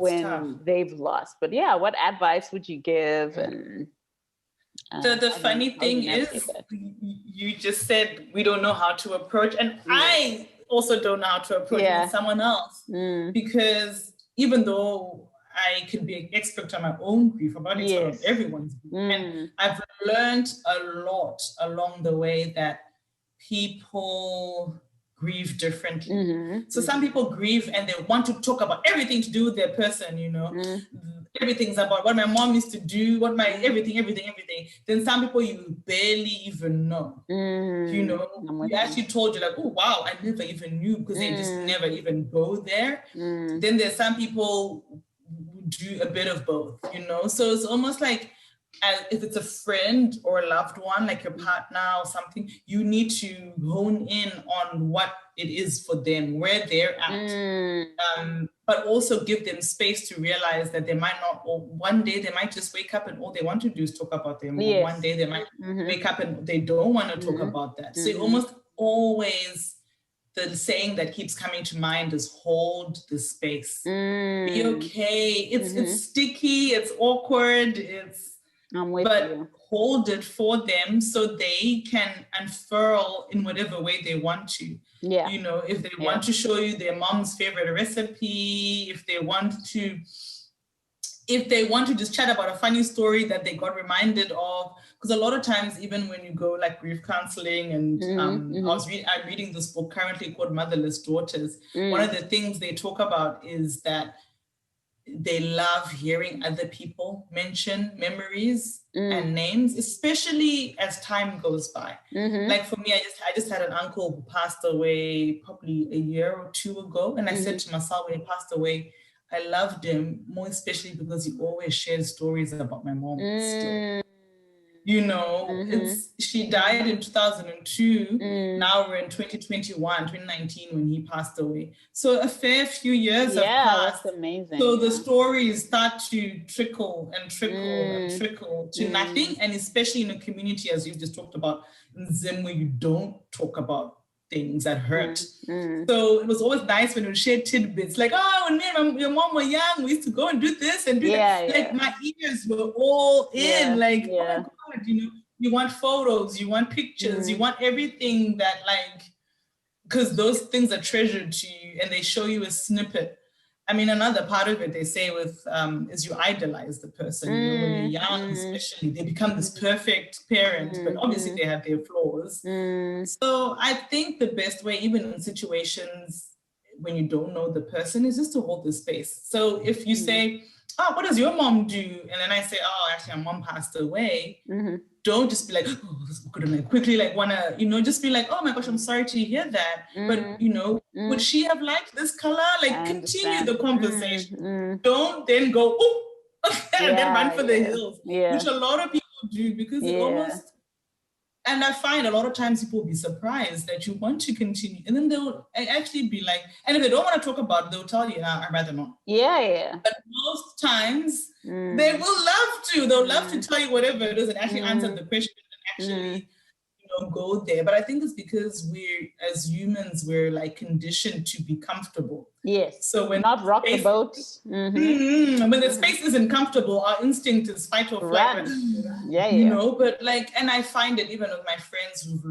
They've lost. But yeah, what advice would you give? And the funny thing is, you just said we don't know how to approach, and I also don't know how to approach someone else, because even though I can be an expert on my own grief, I'm not an expert on everyone's grief. And I've learned a lot along the way that people grieve differently. So some people grieve and they want to talk about everything to do with their person, you know. Everything's about what my mom used to do, what my everything. Then some people you barely even know, you know. You actually told you like, oh wow, I never even knew, because they just never even go there. Then there's some people who do a bit of both, you know. So it's almost like, if it's a friend or a loved one, like your partner or something, you need to hone in on what it is for them, where they're at, but also give them space to realize that they might not, or one day they might just wake up and all they want to do is talk about them. Or one day they might wake up and they don't want to talk about that. So almost always the saying that keeps coming to mind is hold the space. Be okay. It's sticky, it's awkward, but hold it for them so they can unfurl in whatever way they want to. You know, if they want to show you their mom's favorite recipe, if they want to just chat about a funny story that they got reminded of. Because a lot of times, even when you go like grief counseling, and I'm reading this book currently called Motherless Daughters. One of the things they talk about is that they love hearing other people mention memories and names, especially as time goes by. Like for me, I just had an uncle who passed away probably a year or two ago. And I said to myself when he passed away, I loved him more, especially because he always shared stories about my mom still. You know, she died in 2002. Now we're in 2019 when he passed away. So a fair few years have passed. That's amazing. So the stories start to trickle to nothing. And especially in a community, as you've just talked about, in Zimbabwe, you don't talk about things that hurt. So it was always nice when we shared tidbits, like, oh, when me and your mom were young, we used to go and do this and do that. Like my ears were all in, like, oh my God, you know, you want photos, you want pictures, you want everything that, like, because those things are treasured to you and they show you a snippet. I mean, another part of it, they say with, is you idolize the person, you know, when you're young, especially, they become this perfect parent, but obviously they have their flaws. So I think the best way, even in situations when you don't know the person, is just to hold the space. So if you say, oh, what does your mom do? And then I say, oh, actually, my mom passed away. Don't just be like, oh, this good, and quickly, like, wanna, you know, just be like, oh my gosh, I'm sorry to hear that. But, you know, would she have liked this color? Like, continue the conversation. Don't then go, oh, and then run for the hills, which a lot of people do, because it almost, and I find a lot of times people will be surprised that you want to continue. And then they'll actually be like, and if they don't want to talk about it, they'll tell you, I'd rather not. But most times they will love to. They'll love to tell you whatever it is and actually answer the question and actually, you know, go there. But I think it's because as humans, we're like conditioned to be comfortable. So when not rock the boat. When the space isn't comfortable, our instinct is fight or flight. You know, but like, and I find it even with my friends who've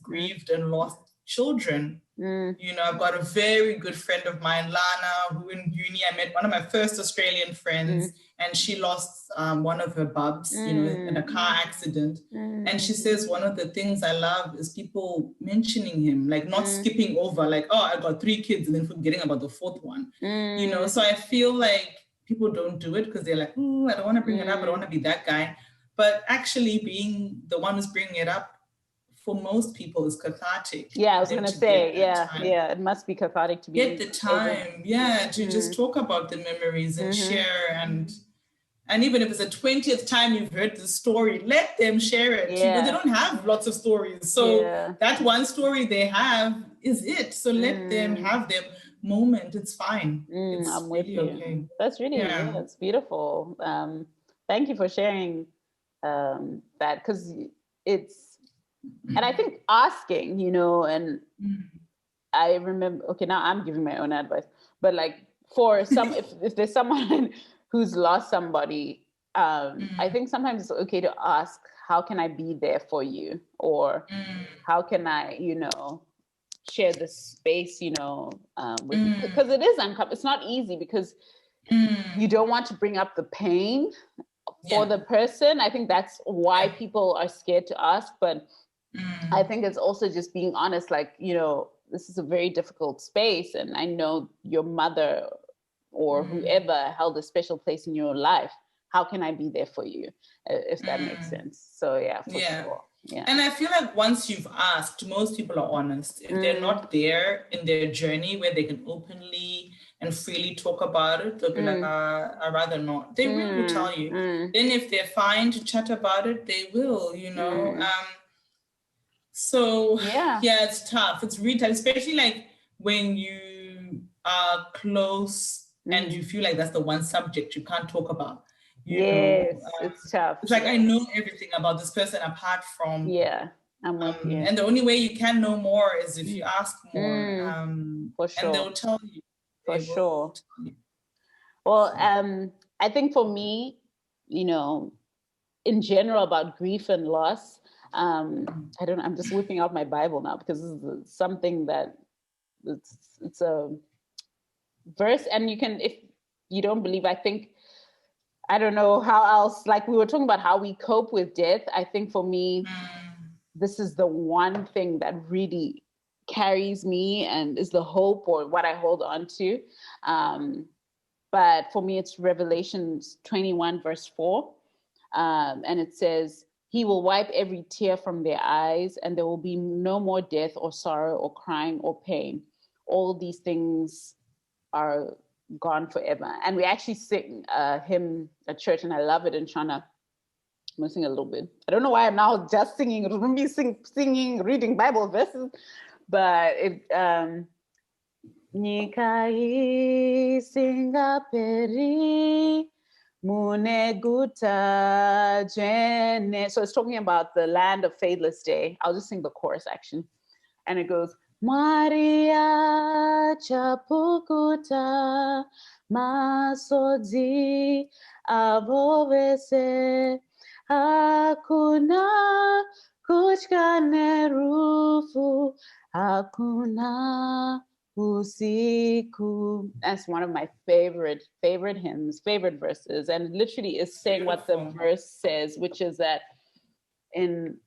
grieved and lost children. You know, I've got a very good friend of mine, Lana, who in uni I met, one of my first Australian friends, and she lost one of her bubs, you know, in a car accident. And she says one of the things I love is people mentioning him, like not skipping over, like, oh, I got 3 kids, and then forgetting about the 4th one. You know, so I feel like people don't do it because they're like, oh, I don't want to bring it up, I don't want to be that guy. But actually being the one who's bringing it up, for most people, is cathartic. I was going to say, it must be cathartic to get the time, to just talk about the memories and share, and even if it's the 20th time you've heard the story, let them share it. You know, they don't have lots of stories, so that one story they have is it. So let them have their moment. It's fine. It's I'm with really you. Okay. That's really it's beautiful. Thank you for sharing that, because it's. And I think asking, you know, and I remember, okay, now I'm giving my own advice, but like for some, if there's someone who's lost somebody, I think sometimes it's okay to ask, how can I be there for you? Or how can I, you know, share the space, you know, with, because it is uncomfortable. It's not easy, because you don't want to bring up the pain for the person. I think that's why people are scared to ask. But I think it's also just being honest, like, you know, this is a very difficult space. And I know your mother or whoever held a special place in your life. How can I be there for you? If that makes sense. So yeah, for sure. Yeah. And I feel like once you've asked, most people are honest. If they're not there in their journey where they can openly and freely talk about it, they'll be like, I'd rather not. They will tell you. Then if they're fine to chat about it, they will, you know. So yeah, it's tough. It's really tough, especially like when you are close and you feel like that's the one subject you can't talk about. You know, it's tough. It's like I know everything about this person apart from I'm with you. And the only way you can know more is if you ask more. For sure. And they'll tell you. For sure. Well, I think for me, you know, in general about grief and loss, I'm just whipping out my Bible now because this is something that it's a verse, and you can, if you don't believe, I think, I don't know how else, like we were talking about how we cope with death. I think for me, this is the one thing that really carries me and is the hope or what I hold on to. But for me, it's Revelation 21, verse 4. And it says, he will wipe every tear from their eyes, and there will be no more death or sorrow or crying or pain. All these things are gone forever. And we actually sing a hymn at church, and I love it in Shana. I'm going to sing a little bit. I don't know why I'm now just singing, reading Bible verses, but it, Nikai Singaperi Muneguta Jene. So it's talking about the land of faithless day. I'll just sing the chorus actually. And it goes, Maria Chapukuta Masodi Avovese Hakuna Kuchkane Rufu Hakuna Usiku. That's one of my favorite hymns, favorite verses. And it literally is saying what the verse says, which is that in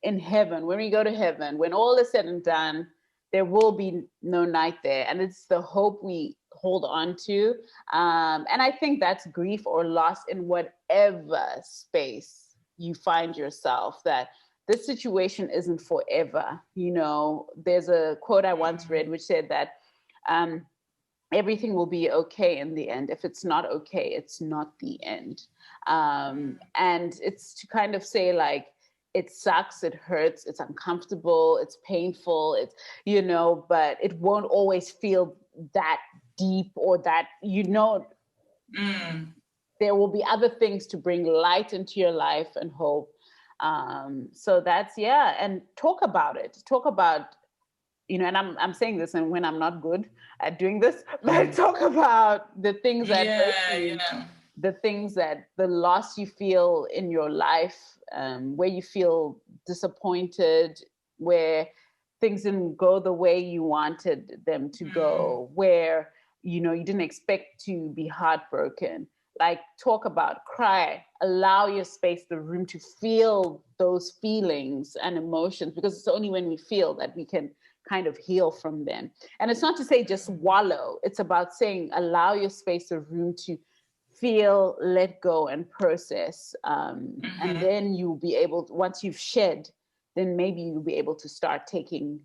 heaven, when we go to heaven, when all is said and done, there will be no night there. And it's the hope we hold on to. And I think that's grief or loss in whatever space you find yourself, that this situation isn't forever. You know, there's a quote I once read which said that everything will be okay in the end. If it's not okay, it's not the end. And it's to kind of say like, it sucks, it hurts, it's uncomfortable, it's painful, it's, you know, but it won't always feel that deep or that, you know, there will be other things to bring light into your life and hope. So that's, and talk about it. Talk about, you know, and I'm saying this and when I'm not good at doing this, but talk about the things that hurt you, the things that, the loss you feel in your life, where you feel disappointed, where things didn't go the way you wanted them to go, where, you know, you didn't expect to be heartbroken. Like, talk about, cry, allow your space, the room to feel those feelings and emotions, because it's only when we feel that we can kind of heal from them. And it's not to say just wallow. It's about saying, allow your space, the room to feel, let go, and process. And then you'll be able, once you've shed, then maybe you'll be able to start taking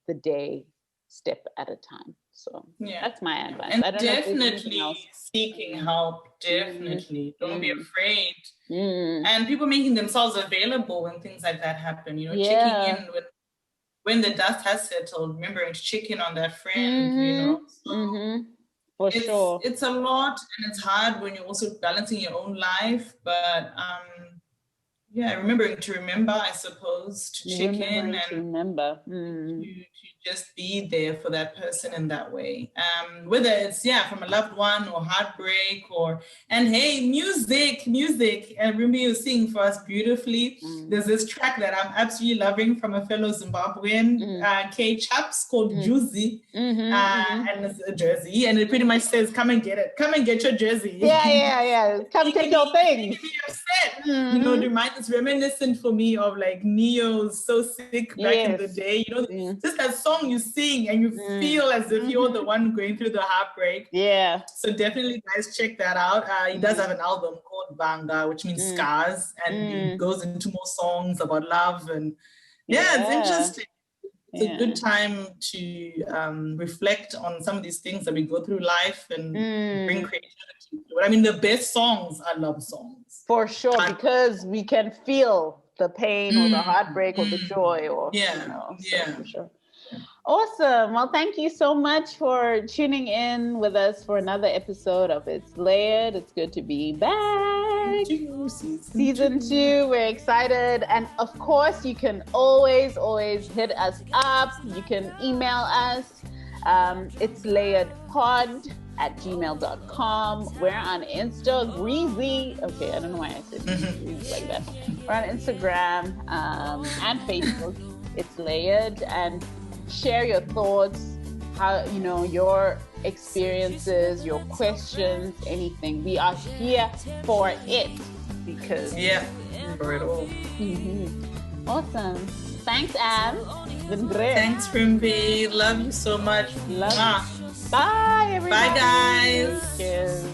the day step at a time. So that's my advice. And I don't definitely seeking help. Definitely. Don't be afraid. And people making themselves available when things like that happen, you know, checking in when the dust has settled, remembering to check in on that friend, you know. So for sure. It's a lot, and it's hard when you're also balancing your own life, but remembering to remember, I suppose. knows, to check in and remember. To just be there for that person in that way. Whether it's from a loved one or heartbreak and hey, music. And remember you sing for us beautifully. There's this track that I'm absolutely loving from a fellow Zimbabwean K Chaps called Juicy. And it's a jersey, and it pretty much says, come and get it. Come and get your jersey. Yeah. Come get your thing. Upset. You know, it's reminiscent for me of like Neo's So Sick back in the day. You know, just that song you sing and you feel as if you're the one going through the heartbreak. Yeah. So definitely guys check that out. He does have an album called Banga, which means scars, and it goes into more songs about love, and it's interesting. It's a good time to reflect on some of these things that we go through life and bring creativity to it. I mean, the best songs are love songs. For sure, because we can feel the pain or the heartbreak or the joy or for sure. Awesome. Well, thank you so much for tuning in with us for another episode of It's Layered. It's good to be back. Season 2. We're excited. And of course, you can always hit us up. You can email us. It's layeredpod@gmail.com. We're on Insta, Greasy. Okay, I don't know why I said Greasy like that. We're on Instagram and Facebook. It's Layered, and share your thoughts, how your experiences, your questions, anything. We are here for it because for it all. Awesome. Thanks, Anne. Been great. Thanks, Rimby. Love you so much. Love you. Bye, everybody. Bye, guys. Cheers.